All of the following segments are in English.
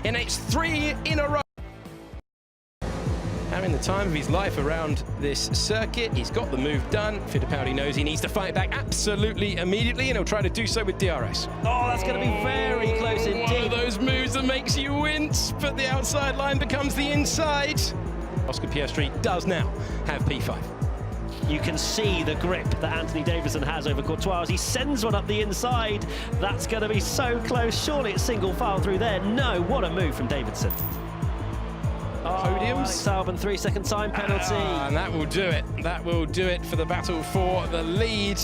and it's 3 in a row. Having the time of his life around this circuit. He's got the move done. Fittipaldi knows he needs to fight back absolutely immediately, and he'll try to do so with DRS. Oh, that's going to be very close indeed. One of those moves that makes you wince, but the outside line becomes the inside. Oscar Piastri does now have P5. You can see the grip that Anthony Davidson has over Courtois as he sends one up the inside. That's going to be so close. Surely it's single file through there. No, what a move from Davidson. Podiums. Alex Albon, 3-second time penalty. And that will do it. That will do it for the battle for the lead.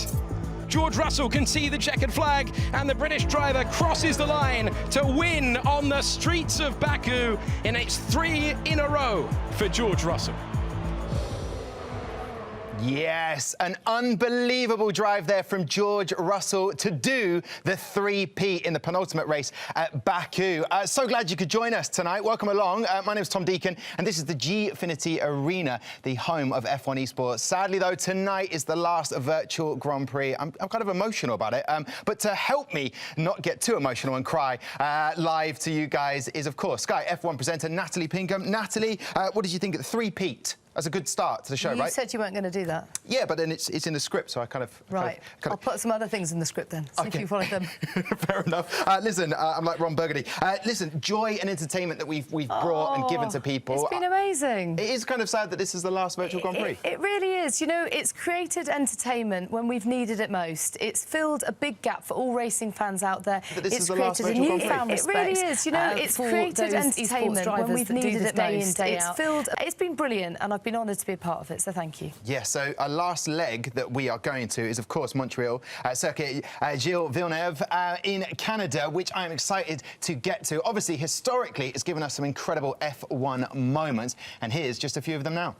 George Russell can see the checkered flag, and the British driver crosses the line to win on the streets of Baku, and it's 3 in a row for George Russell. Yes, an unbelievable drive there from George Russell to do the 3P in the penultimate race at Baku. So glad you could join us tonight. Welcome along. My name is Tom Deacon, and this is the Gfinity Arena, the home of F1 eSports. Sadly, though, tonight is the last virtual Grand Prix. I'm kind of emotional about it, but to help me not get too emotional and cry live to you guys is, of course, Sky F1 presenter Natalie Pinkham. Natalie, what did you think of the 3P? That's a good start to the show, right? You said you weren't going to do that. Yeah, but then it's in the script, so I kind of... Right. I'll put some other things in the script then, see if you follow them. Fair enough. Listen, I'm like Ron Burgundy. Listen, joy and entertainment that we've brought and given to people. It's been amazing. It is kind of sad that this is the last virtual Grand Prix. It really is. You know, it's created entertainment when we've needed it most. It's filled a big gap for all racing fans out there. But this it's is the last created a virtual new Grand Prix. It really is. You know, it's created entertainment when we've needed it most. It's been brilliant, and I've been honoured to be a part of it, so thank you. Yeah, so our last leg that we are going to is, of course, Montreal circuit, Gilles Villeneuve in Canada, which I'm excited to get to. Obviously, historically, it's given us some incredible F1 moments, and here's just a few of them now.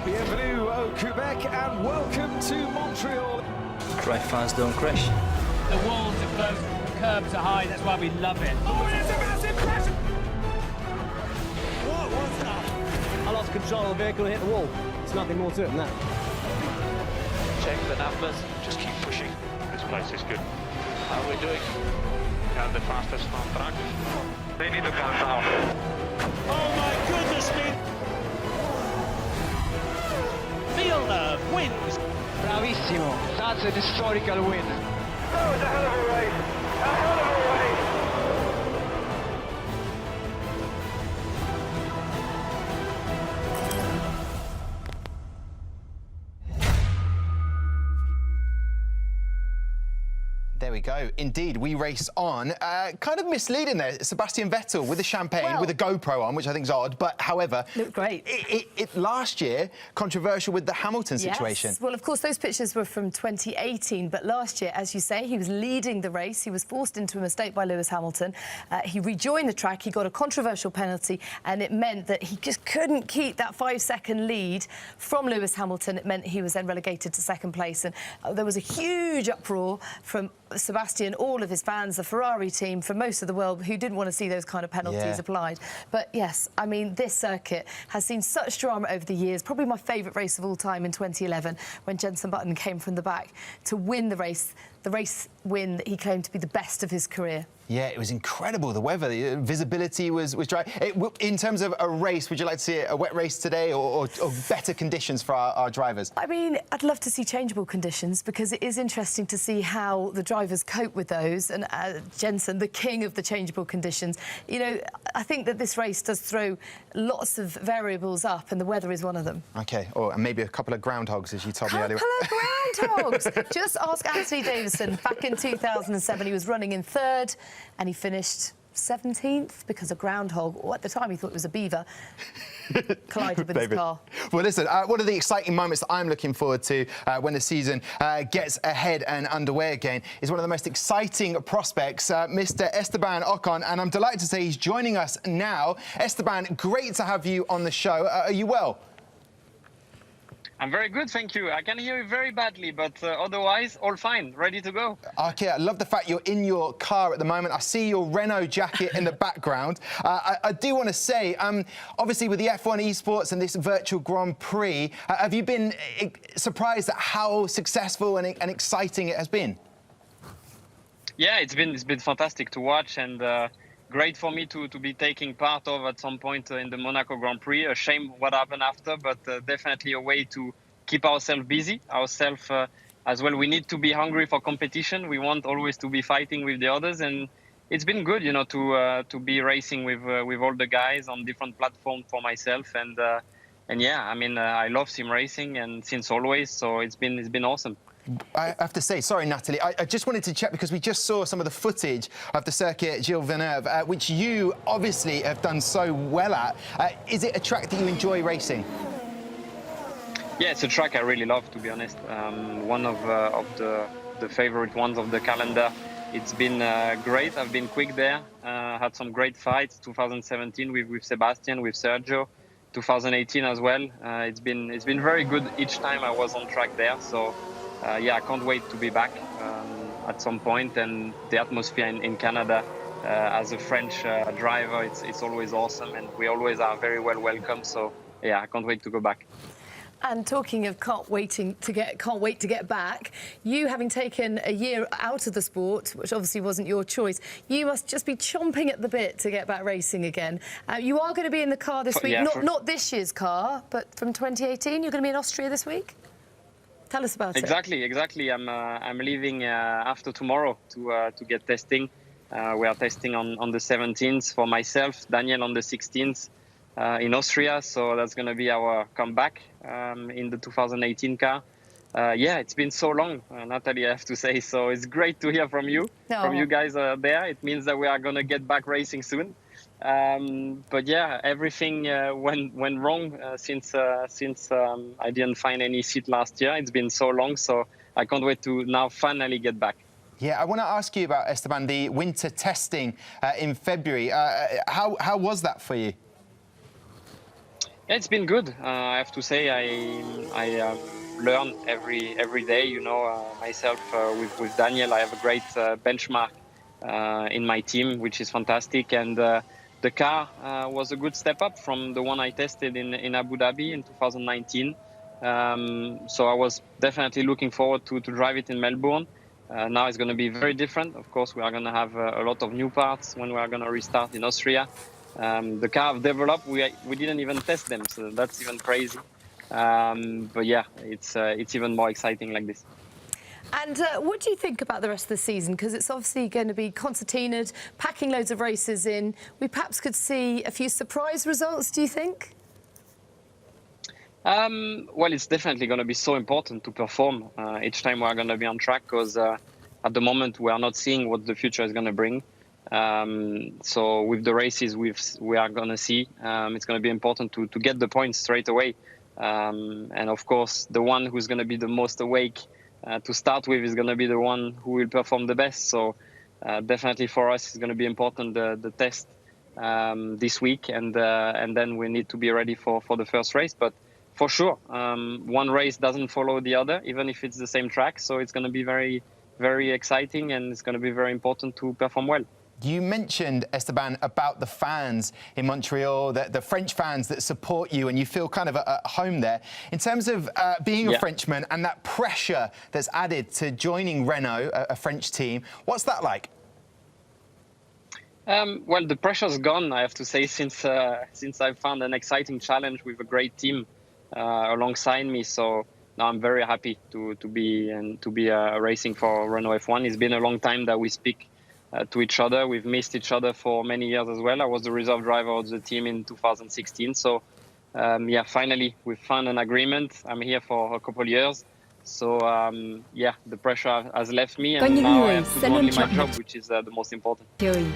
Bienvenue au Quebec and welcome to Montreal. Crash fans don't crash. The walls are close, the curbs are high, that's why we love it. Oh, it's a massive crash! What was that? I lost control of the vehicle, hit the wall. There's nothing more to it than that. Check the numbers, just keep pushing. This place is good. How are we doing? We have the fastest on track. They need to calm down. Oh my goodness me! Villeneuve wins! Bravissimo. That's an historical win. That was a hell of a race. A hell of a race. There we go. Indeed, we race on. Kind of misleading there. Sebastian Vettel with the champagne, with a GoPro on, which I think is odd. But, however... Looked great. It last year, controversial with the Hamilton situation. Yes. Well, of course, those pictures were from 2018. But last year, as you say, he was leading the race. He was forced into a mistake by Lewis Hamilton. He rejoined the track. He got a controversial penalty. And it meant that he just couldn't keep that 5-second lead from Lewis Hamilton. It meant he was then relegated to second place. And there was a huge uproar from Sebastian, all of his fans, the Ferrari team, for most of the world, who didn't want to see those kind of penalties applied. But yes, I mean, this circuit has seen such drama over the years. Probably my favourite race of all time in 2011, when Jenson Button came from the back to win the race win that he claimed to be the best of his career. Yeah, it was incredible. The weather, the visibility was dry. In terms of a race, would you like to see a wet race today or better conditions for our drivers? I mean, I'd love to see changeable conditions, because it is interesting to see how the drivers cope with those. And Jenson, the king of the changeable conditions, you know, I think that this race does throw lots of variables up, and the weather is one of them. OK, and maybe a couple of groundhogs, as you told me earlier. A couple of groundhogs! Just ask Anthony Davidson. Back in 2007, he was running in third, and he finished 17th because a groundhog, or at the time he thought it was a beaver, collided with his car. Well, listen, one of the exciting moments that I'm looking forward to when the season gets ahead and underway again is one of the most exciting prospects, Mr. Esteban Ocon, and I'm delighted to say he's joining us now. Esteban, great to have you on the show. Are you well? I'm very good, thank you. I can hear you very badly, but otherwise, all fine, ready to go. OK, I love the fact you're in your car at the moment. I see your Renault jacket in the background. I do want to say, obviously, with the F1 eSports and this virtual Grand Prix, have you been surprised at how successful and exciting it has been? Yeah, it's been fantastic to watch, and great for me to be taking part of at some point in the Monaco Grand Prix. A shame what happened after, but definitely a way to keep ourselves busy, as well. We need to be hungry for competition. We want always to be fighting with the others, and it's been good, you know, to be racing with all the guys on different platforms for myself, and yeah, I mean, I love sim racing and since always, so it's been awesome. I have to say, sorry, Natalie, I just wanted to check because we just saw some of the footage of the circuit Gilles Villeneuve, which you obviously have done so well at. Is it a track that you enjoy racing? Yeah, it's a track I really love, to be honest. One of the favorite ones of the calendar. It's been great. I've been quick there. Had some great fights. 2017 with Sebastian, with Sergio. 2018 as well. It's been very good each time I was on track there. So yeah, I can't wait to be back at some point. And the atmosphere in Canada, as a French driver, it's always awesome, and we always are very well welcome. So yeah, I can't wait to go back. And talking of can't wait to get back, you having taken a year out of the sport, which obviously wasn't your choice, you must just be chomping at the bit to get back racing again. You are going to be in the car this week, not this year's car, but from 2018. You're going to be in Austria this week. Tell us about it. Exactly. I'm leaving after tomorrow to get testing. We are testing on the 17th for myself, Daniel on the 16th. In Austria, so that's going to be our comeback in the 2018 car. Yeah, it's been so long, Natalie, I have to say, so it's great to hear from you guys there. It means that we are going to get back racing soon. But yeah, everything went wrong since I didn't find any seat last year. It's been so long, so I can't wait to now finally get back. Yeah, I want to ask you about, Esteban, the winter testing in February. How was that for you? Yeah, it's been good. I have to say, I learn every day. You know, myself with Daniel, I have a great benchmark in my team, which is fantastic. And the car was a good step up from the one I tested in Abu Dhabi in 2019. So I was definitely looking forward to drive it in Melbourne. Now it's going to be very different. Of course, we are going to have a lot of new parts when we are going to restart in Austria. The car I've developed, we didn't even test them, so that's even crazy. But yeah, it's even more exciting like this. And what do you think about the rest of the season? Because it's obviously going to be concertinaed, packing loads of races in. We perhaps could see a few surprise results, do you think? Well, it's definitely going to be so important to perform each time we are going to be on track, because at the moment we are not seeing what the future is going to bring. So with the races we are going to see, it's going to be important to get the points straight away. And of course, the one who's going to be the most awake to start with is going to be the one who will perform the best. So definitely for us, it's going to be important the test this week, and then we need to be ready for the first race. But for sure, one race doesn't follow the other, even if it's the same track. So it's going to be very, very exciting, and it's going to be very important to perform well. You mentioned, Esteban, about the fans in Montreal, the French fans that support you, and you feel kind of at home there. In terms of being a Frenchman and that pressure that's added to joining Renault, a French team, what's that like? Well, the pressure's gone, I have to say, since I found an exciting challenge with a great team alongside me. So now I'm very happy to be racing for Renault F1. It's been a long time that we speak to each other. We've missed each other for many years as well. I was the reserve driver of the team in 2016. So yeah, finally we've found an agreement. I'm here for a couple of years. So yeah, the pressure has left me, and now I have to do only my job, which is the most important.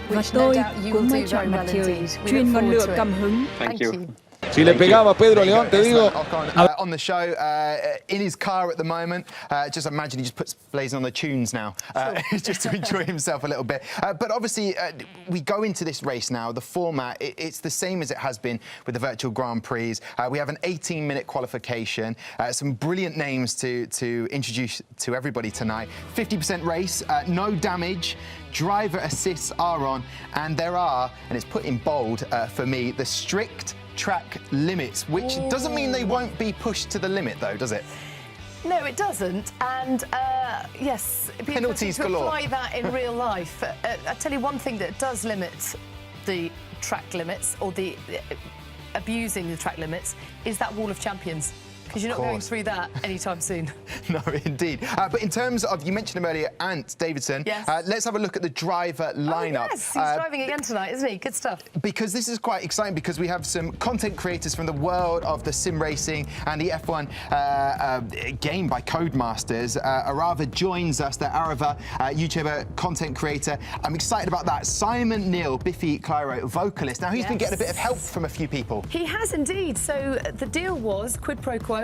Và tôi cũng mới chọn mặt trời, truyền ngọn lửa cảm hứng. Thank you. Si le pegaba Pedro León, te digo. On the show, in his car at the moment. Just imagine he just puts blazing on the tunes now, just to enjoy himself a little bit. But obviously, we go into this race now. The format, it's the same as it has been with the virtual Grand Prix. We have an 18-minute qualification. Some brilliant names to introduce to everybody tonight. 50% race, no damage. Driver assists are on, and there are, and it's put in bold for me, the strict track limits, which doesn't mean they won't be pushed to the limit, though, does it? No, it doesn't. And yes, it'd be penalties to galore. apply that in real life. I tell you one thing that does limit the track limits, or the abusing the track limits, is that wall of champions. Because you're not going through that anytime soon. No, indeed. But in terms of, you mentioned him earlier, Ant Davidson. Yes. Let's have a look at the driver lineup. Oh, yes, he's driving again tonight, isn't he? Good stuff. Because this is quite exciting, because we have some content creators from the world of the sim racing and the F1 game by Codemasters. Arava joins us, the Arava YouTuber content creator. I'm excited about that. Simon Neil, Biffy Clyro, vocalist. Now, he's been getting a bit of help from a few people. He has indeed. So the deal was quid pro quo.